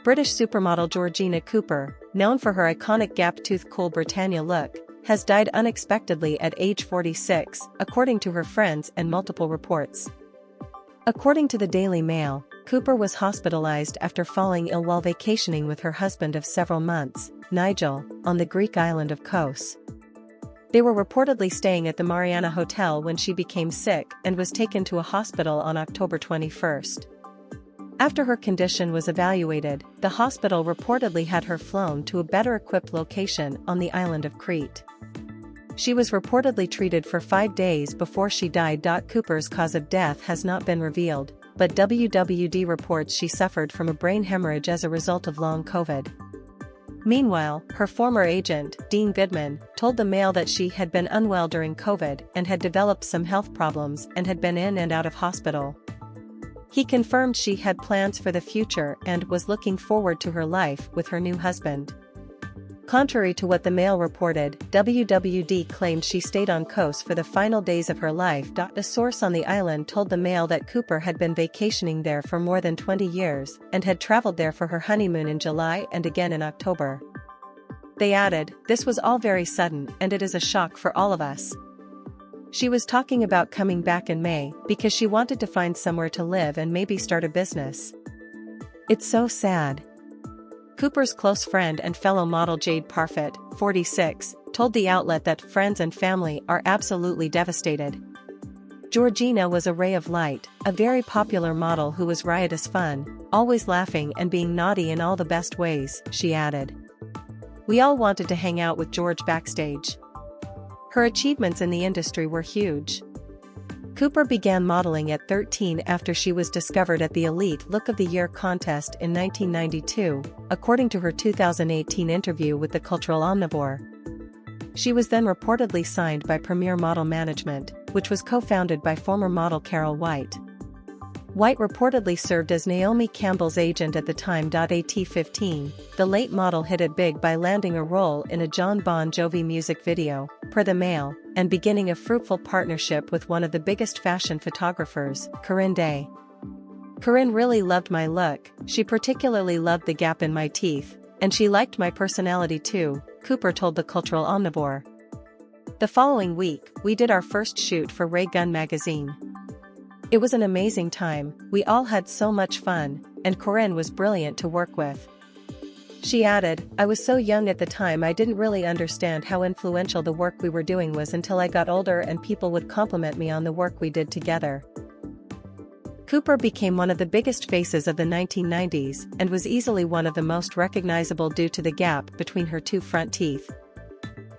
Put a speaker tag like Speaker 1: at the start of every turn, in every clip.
Speaker 1: British supermodel Georgina Cooper, known for her iconic gap-toothed Cool Britannia look, has died unexpectedly at age 46, according to her friends and multiple reports. According to the Daily Mail, Cooper was hospitalized after falling ill while vacationing with her husband of several months, Nigel, on the Greek island of Kos. They were reportedly staying at the Marianna Hotel when she became sick and was taken to a hospital on October 21. After her condition was evaluated, the hospital reportedly had her flown to a better-equipped location on the island of Crete. She was reportedly treated for 5 days before she died. Cooper's cause of death has not been revealed, but WWD reports she suffered from a brain hemorrhage as a result of long COVID. Meanwhile, her former agent, Goodman, told the Mail that she had been unwell during COVID and had developed some health problems and had been in and out of hospital. He confirmed she had plans for the future and was looking forward to her life with her new husband. Contrary to what the Mail reported, WWD claimed she stayed on Kos for the final days of her life. A source on the island told the Mail that Cooper had been vacationing there for more than 20 years and had traveled there for her honeymoon in July and again in October. They added, "This was all very sudden and it is a shock for all of us. She was talking about coming back in May because she wanted to find somewhere to live and maybe start a business. It's so sad." Cooper's close friend and fellow model Jade Parfit, 46, told the outlet that friends and family are absolutely devastated. Georgina was a ray of light, a very popular model who was riotous fun, always laughing and being naughty in all the best ways, she added. "We all wanted to hang out with George backstage. Her achievements in the industry were huge." Cooper began modeling at 13 after she was discovered at the Elite Look of the Year contest in 1992, according to her 2018 interview with the Cultural Omnivore. She was then reportedly signed by Premier Model Management, which was co-founded by former model Carol White. White reportedly served as Naomi Campbell's agent at the time. At 15, the late model hit it big by landing a role in a John Bon Jovi music video, per the Mail, and beginning a fruitful partnership with one of the biggest fashion photographers, Corinne Day. "Corinne really loved my look, she particularly loved the gap in my teeth, and she liked my personality too," Cooper told the Cultural Omnivore. "The following week, we did our first shoot for Ray Gun magazine. It was an amazing time, we all had so much fun, and Corinne was brilliant to work with." She added, "I was so young at the time I didn't really understand how influential the work we were doing was until I got older and people would compliment me on the work we did together." Cooper became one of the biggest faces of the 1990s and was easily one of the most recognizable due to the gap between her two front teeth.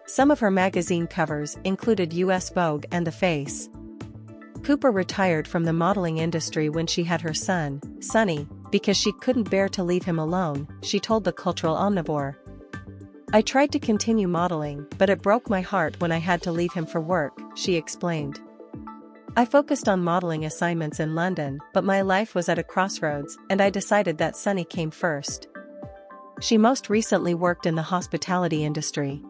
Speaker 1: Some of her magazine covers included US Vogue and The Face. Cooper retired from the modeling industry when she had her son, Sonny, because she couldn't bear to leave him alone, she told the Cultural Omnivore. "I tried to continue modeling, but it broke my heart when I had to leave him for work," she explained. "I focused on modeling assignments in London, but my life was at a crossroads and I decided that Sonny came first." She most recently worked in the hospitality industry.